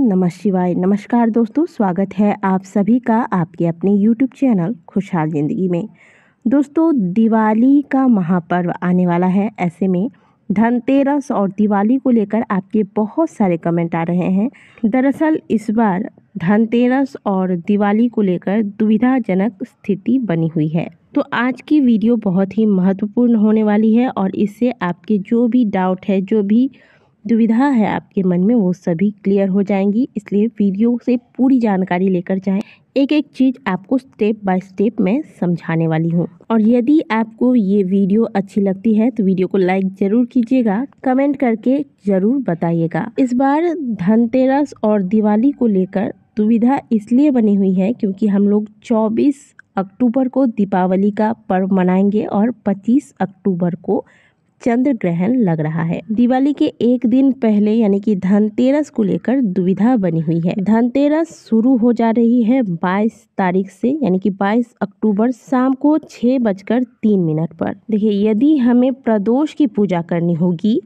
नमः शिवाय। नमस्कार दोस्तों, स्वागत है आप सभी का आपके अपने यूट्यूब चैनल खुशहाल ज़िंदगी में। दोस्तों, दिवाली का महापर्व आने वाला है। ऐसे में धनतेरस और दिवाली को लेकर आपके बहुत सारे कमेंट आ रहे हैं। दरअसल इस बार धनतेरस और दिवाली को लेकर दुविधाजनक स्थिति बनी हुई है। तो आज की वीडियो बहुत ही महत्वपूर्ण होने वाली है और इससे आपके जो भी डाउट है, जो भी दुविधा है आपके मन में, वो सभी क्लियर हो जाएंगी। इसलिए वीडियो से पूरी जानकारी लेकर जाएं। एक एक चीज़ आपको स्टेप बाय स्टेप मैं समझाने वाली हूँ। और यदि आपको ये वीडियो अच्छी लगती है तो वीडियो को लाइक ज़रूर कीजिएगा, कमेंट करके ज़रूर बताइएगा। इस बार धनतेरस और दिवाली को लेकर दुविधा इसलिए बनी हुई है क्योंकि हम लोग 24 अक्टूबर को दीपावली का पर्व मनाएंगे और 25 अक्टूबर को चंद्र ग्रहण लग रहा है। दिवाली के एक दिन पहले यानी कि धनतेरस को लेकर दुविधा बनी हुई है। धनतेरस शुरू हो जा रही है 22 तारीख से, यानी कि 22 अक्टूबर शाम को 6:03 पर। देखिए, यदि हमें प्रदोष की पूजा करनी होगी,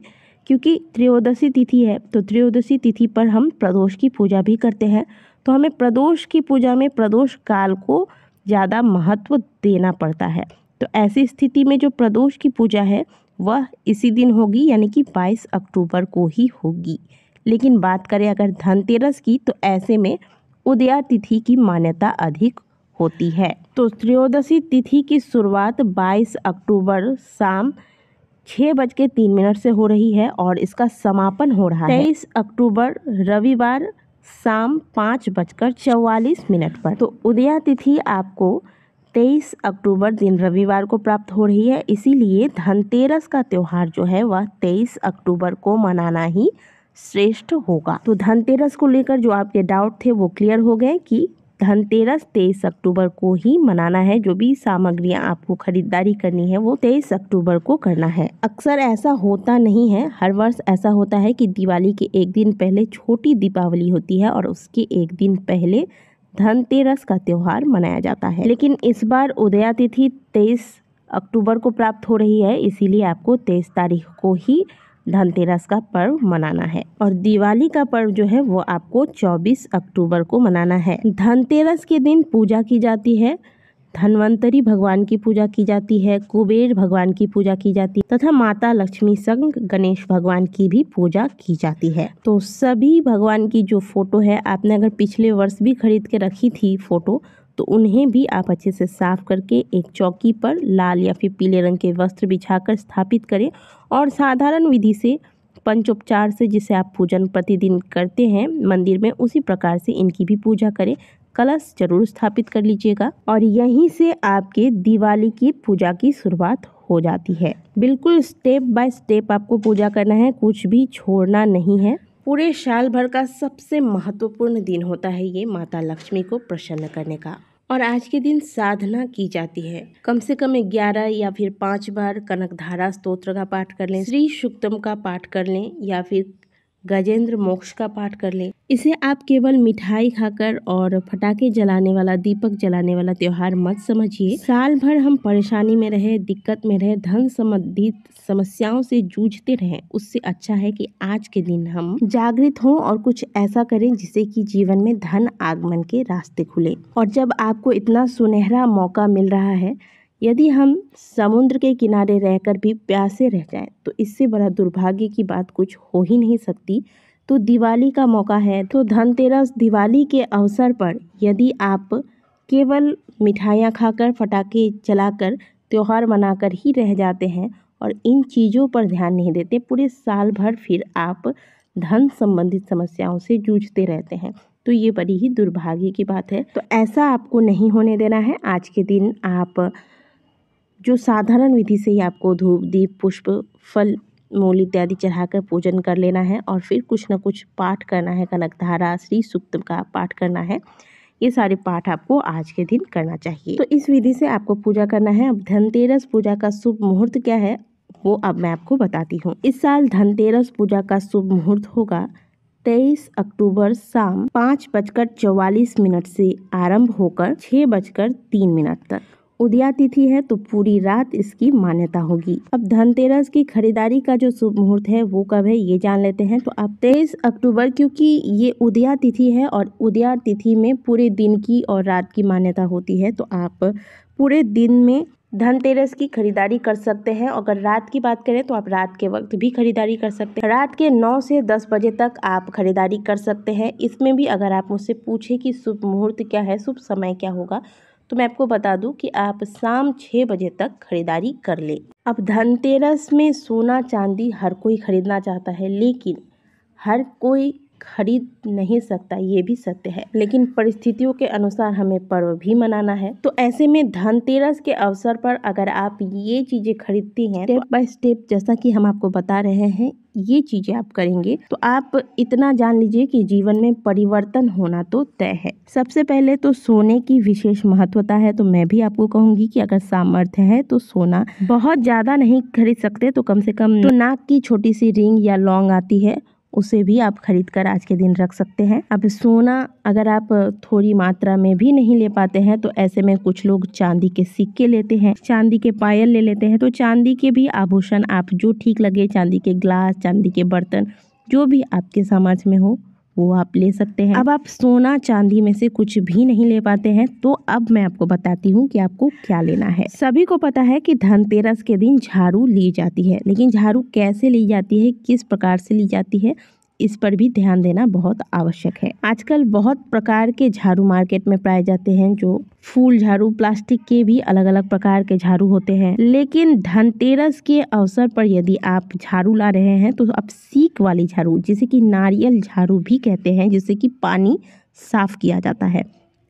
क्योंकि त्रयोदशी तिथि है, तो त्रयोदशी तिथि पर हम प्रदोष की पूजा भी करते हैं, तो हमें प्रदोष की पूजा में प्रदोष काल को ज़्यादा महत्व देना पड़ता है। तो ऐसी स्थिति में जो प्रदोष की पूजा है वह इसी दिन होगी, यानी कि 22 अक्टूबर को ही होगी। लेकिन बात करें अगर धनतेरस की, तो ऐसे में उदया तिथि की मान्यता अधिक होती है। तो त्रयोदशी तिथि की शुरुआत 22 अक्टूबर शाम 6:03 से हो रही है और इसका समापन हो रहा है 23 अक्टूबर रविवार शाम 5:44 पर। तो उदया तिथि आपको 23 अक्टूबर दिन रविवार को प्राप्त हो रही है। इसीलिए धनतेरस का त्यौहार जो है वह 23 अक्टूबर को मनाना ही श्रेष्ठ होगा। तो धनतेरस को लेकर जो आपके डाउट थे वो क्लियर हो गए कि धनतेरस 23 अक्टूबर को ही मनाना है। जो भी सामग्रियां आपको खरीदारी करनी है वो 23 अक्टूबर को करना है। अक्सर ऐसा होता नहीं है, हर वर्ष ऐसा होता है कि दिवाली के एक दिन पहले छोटी दीपावली होती है और उसके एक दिन पहले धनतेरस का त्यौहार मनाया जाता है। लेकिन इस बार उदया तिथि 23 अक्टूबर को प्राप्त हो रही है, इसीलिए आपको 23 तारीख को ही धनतेरस का पर्व मनाना है। और दिवाली का पर्व जो है वो आपको 24 अक्टूबर को मनाना है। धनतेरस के दिन पूजा की जाती है, धन्वंतरी भगवान की पूजा की जाती है, कुबेर भगवान की पूजा की जाती है तथा माता लक्ष्मी संग गणेश भगवान की भी पूजा की जाती है। तो सभी भगवान की जो फोटो है, आपने अगर पिछले वर्ष भी खरीद के रखी थी फोटो, तो उन्हें भी आप अच्छे से साफ करके एक चौकी पर लाल या फिर पीले रंग के वस्त्र बिछाकर स्थापित करें और साधारण विधि से पंचोपचार से, जिसे आप पूजन प्रतिदिन करते हैं मंदिर में, उसी प्रकार से इनकी भी पूजा करें। कलश जरूर स्थापित कर लीजिएगा और यहीं से आपके दिवाली की पूजा की शुरुआत हो जाती है। बिल्कुल स्टेप बाय स्टेप आपको पूजा करना है, कुछ भी छोड़ना नहीं है। पूरे साल भर का सबसे महत्वपूर्ण दिन होता है ये माता लक्ष्मी को प्रसन्न करने का। और आज के दिन साधना की जाती है। कम से कम 11 या फिर 5 बार कनकधारा स्तोत्र का पाठ कर लें, श्री सूक्तम का पाठ कर लें या फिर गजेंद्र मोक्ष का पाठ कर लें। इसे आप केवल मिठाई खाकर और पटाखे जलाने वाला, दीपक जलाने वाला त्योहार मत समझिए। साल भर हम परेशानी में रहे, दिक्कत में रहे, धन संबंधित समस्याओं से जूझते रहें, उससे अच्छा है कि आज के दिन हम जागृत हों और कुछ ऐसा करें जिससे कि जीवन में धन आगमन के रास्ते खुले। और जब आपको इतना सुनहरा मौका मिल रहा है, यदि हम समुद्र के किनारे रहकर भी प्यासे रह जाएं, तो इससे बड़ा दुर्भाग्य की बात कुछ हो ही नहीं सकती। तो दिवाली का मौका है, तो धनतेरस दिवाली के अवसर पर यदि आप केवल मिठाइयाँ खाकर, पटाखे जलाकर, त्यौहार मनाकर ही रह जाते हैं और इन चीज़ों पर ध्यान नहीं देते, पूरे साल भर फिर आप धन संबंधित समस्याओं से जूझते रहते हैं, तो ये बड़ी ही दुर्भाग्य की बात है। तो ऐसा आपको नहीं होने देना है। आज के दिन आप जो साधारण विधि से ही आपको धूप, दीप, पुष्प, फल, मूल इत्यादि चढ़ाकर पूजन कर लेना है और फिर कुछ न कुछ पाठ करना है। कनकधारा, श्री सूक्त का पाठ करना है। ये सारे पाठ आपको आज के दिन करना चाहिए। तो इस विधि से आपको पूजा करना है। अब धनतेरस पूजा का शुभ मुहूर्त क्या है वो अब मैं आपको बताती हूँ। इस साल धनतेरस पूजा का शुभ मुहूर्त होगा 23 अक्टूबर शाम 5:44 से आरंभ होकर 6:03 तक। उदया तिथि है तो पूरी रात इसकी मान्यता होगी। अब धनतेरस की खरीदारी का जो शुभ मुहूर्त है वो कब है ये जान लेते हैं। तो आप 23 अक्टूबर, क्योंकि ये उदया तिथि है और उदया तिथि में पूरे दिन की और रात की मान्यता होती है, तो आप पूरे दिन में धनतेरस की खरीदारी कर सकते हैं। अगर रात की बात करें तो आप रात के वक्त भी खरीदारी कर सकते हैं। रात के 9 से 10 बजे तक आप खरीदारी कर सकते हैं। इसमें भी अगर आप मुझसे पूछे कि शुभ मुहूर्त क्या है, शुभ समय क्या होगा, तो मैं आपको बता दूं कि आप शाम 6 बजे तक खरीदारी कर ले। अब धनतेरस में सोना चांदी हर कोई खरीदना चाहता है, लेकिन हर कोई खरीद नहीं सकता, ये भी सत्य है। लेकिन परिस्थितियों के अनुसार हमें पर्व भी मनाना है। तो ऐसे में धनतेरस के अवसर पर अगर आप ये चीज़ें खरीदती हैं, स्टेप बाय स्टेप जैसा कि हम आपको बता रहे हैं, ये चीज़ें आप करेंगे तो आप इतना जान लीजिए कि जीवन में परिवर्तन होना तो तय है। सबसे पहले तो सोने की विशेष महत्वता है, तो मैं भी आपको कहूँगी कि अगर सामर्थ्य है तो सोना बहुत ज़्यादा नहीं खरीद सकते तो कम से कम तो नाक की छोटी सी रिंग या लौंग आती है, उसे भी आप खरीद कर आज के दिन रख सकते हैं। अब सोना अगर आप थोड़ी मात्रा में भी नहीं ले पाते हैं तो ऐसे में कुछ लोग चांदी के सिक्के लेते हैं, चांदी के पायल ले लेते हैं। तो चांदी के भी आभूषण आप जो ठीक लगे, चांदी के ग्लास, चांदी के बर्तन, जो भी आपके सामर्थ्य में हो वो आप ले सकते हैं। अब आप सोना चांदी में से कुछ भी नहीं ले पाते हैं तो अब मैं आपको बताती हूँ कि आपको क्या लेना है। सभी को पता है कि धनतेरस के दिन झाड़ू ली जाती है, लेकिन झाड़ू कैसे ली जाती है, किस प्रकार से ली जाती है, इस पर भी ध्यान देना बहुत आवश्यक है। आजकल बहुत प्रकार के झाड़ू मार्केट में पाए जाते हैं, जो फूल झाड़ू, प्लास्टिक के भी अलग अलग प्रकार के झाड़ू होते हैं। लेकिन धनतेरस के अवसर पर यदि आप झाड़ू ला रहे हैं तो आप सीक वाली झाड़ू, जिसे कि नारियल झाड़ू भी कहते हैं, जिससे कि पानी साफ किया जाता है,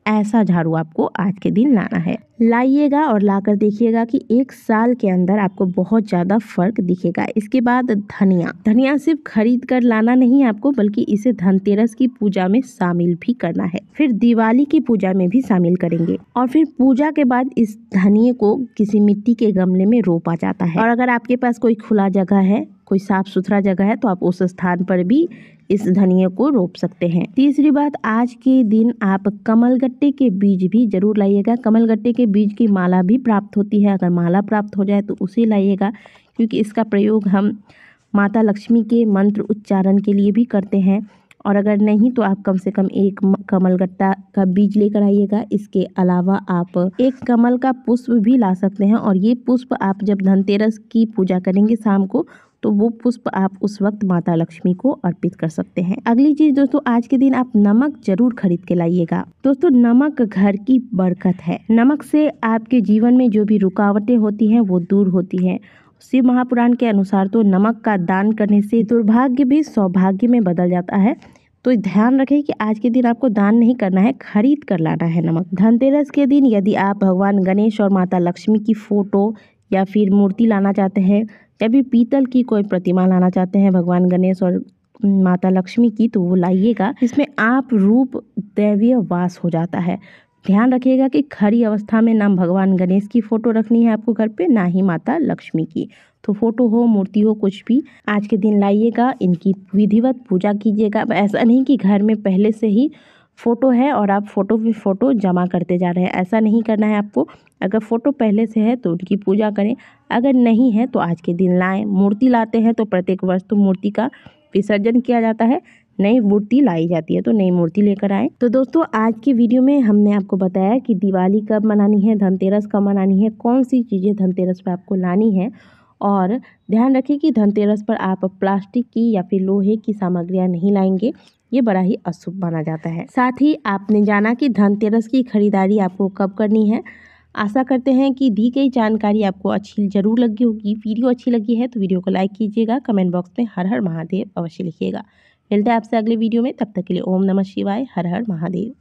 ऐसा झाड़ू आपको आज के दिन लाना है। लाइएगा और लाकर देखिएगा कि 1 साल के अंदर आपको बहुत ज़्यादा फर्क दिखेगा। इसके बाद धनिया सिर्फ खरीद कर लाना नहीं है आपको, बल्कि इसे धनतेरस की पूजा में शामिल भी करना है। फिर दिवाली की पूजा में भी शामिल करेंगे और फिर पूजा के बाद इस धनिये को किसी मिट्टी के गमले में रोपा जाता है। और अगर आपके पास कोई खुला जगह है, कोई साफ सुथरा जगह है, तो आप उस स्थान पर भी इस धनिये को रोप सकते हैं। तीसरी बात, आज के दिन आप कमलगट्टे के बीज भी जरूर लाइएगा। कमलगट्टे के बीज की माला भी प्राप्त होती है, अगर माला प्राप्त हो जाए तो उसे लाइएगा, क्योंकि इसका प्रयोग हम माता लक्ष्मी के मंत्र उच्चारण के लिए भी करते हैं। और अगर नहीं तो आप कम से कम एक कमलगट्टा का बीज लेकर आइएगा। इसके अलावा आप एक कमल का पुष्प भी ला सकते हैं, और ये पुष्प आप जब धनतेरस की पूजा करेंगे शाम को, तो वो पुष्प आप उस वक्त माता लक्ष्मी को अर्पित कर सकते हैं। अगली चीज दोस्तों, आज के दिन आप नमक जरूर खरीद के लाइएगा। दोस्तों, नमक घर की बरकत है। नमक से आपके जीवन में जो भी रुकावटें होती हैं वो दूर होती हैं। शिव महापुराण के अनुसार तो नमक का दान करने से दुर्भाग्य भी सौभाग्य में बदल जाता है। तो ध्यान रखें कि आज के दिन आपको दान नहीं करना है, खरीद कर लाना है नमक। धनतेरस के दिन यदि आप भगवान गणेश और माता लक्ष्मी की फोटो या फिर मूर्ति लाना चाहते हैं, या भी पीतल की कोई प्रतिमा लाना चाहते हैं भगवान गणेश और माता लक्ष्मी की, तो वो लाइएगा। इसमें आप रूप दैवीय वास हो जाता है। ध्यान रखिएगा कि खरी अवस्था में ना भगवान गणेश की फोटो रखनी है आपको घर पे, ना ही माता लक्ष्मी की। तो फोटो हो, मूर्ति हो, कुछ भी आज के दिन लाइएगा, इनकी विधिवत पूजा कीजिएगा। ऐसा नहीं कि घर में पहले से ही फोटो है और आप फोटो पे फोटो जमा करते जा रहे हैं, ऐसा नहीं करना है आपको। अगर फोटो पहले से है तो उनकी पूजा करें, अगर नहीं है तो आज के दिन लाएं। मूर्ति लाते हैं तो प्रत्येक वर्ष तो मूर्ति का विसर्जन किया जाता है, नई मूर्ति लाई जाती है, तो नई मूर्ति लेकर आएं। तो दोस्तों, आज की वीडियो में हमने आपको बताया कि दिवाली कब मनानी है, धनतेरस कब मनानी है, कौन सी चीज़ें धनतेरस पर आपको लानी है। और ध्यान रखिए कि धनतेरस पर आप प्लास्टिक की या फिर लोहे की सामग्रियां नहीं लाएंगे, ये बड़ा ही अशुभ माना जाता है। साथ ही आपने जाना कि धनतेरस की खरीदारी आपको कब करनी है। आशा करते हैं कि दी गई जानकारी आपको अच्छी जरूर लगी होगी। वीडियो अच्छी लगी है तो वीडियो को लाइक कीजिएगा, कमेंट बॉक्स में हर हर महादेव अवश्य लिखिएगा। मिलते हैं आपसे अगले वीडियो में, तब तक के लिए ओम नमः शिवाय, हर हर महादेव।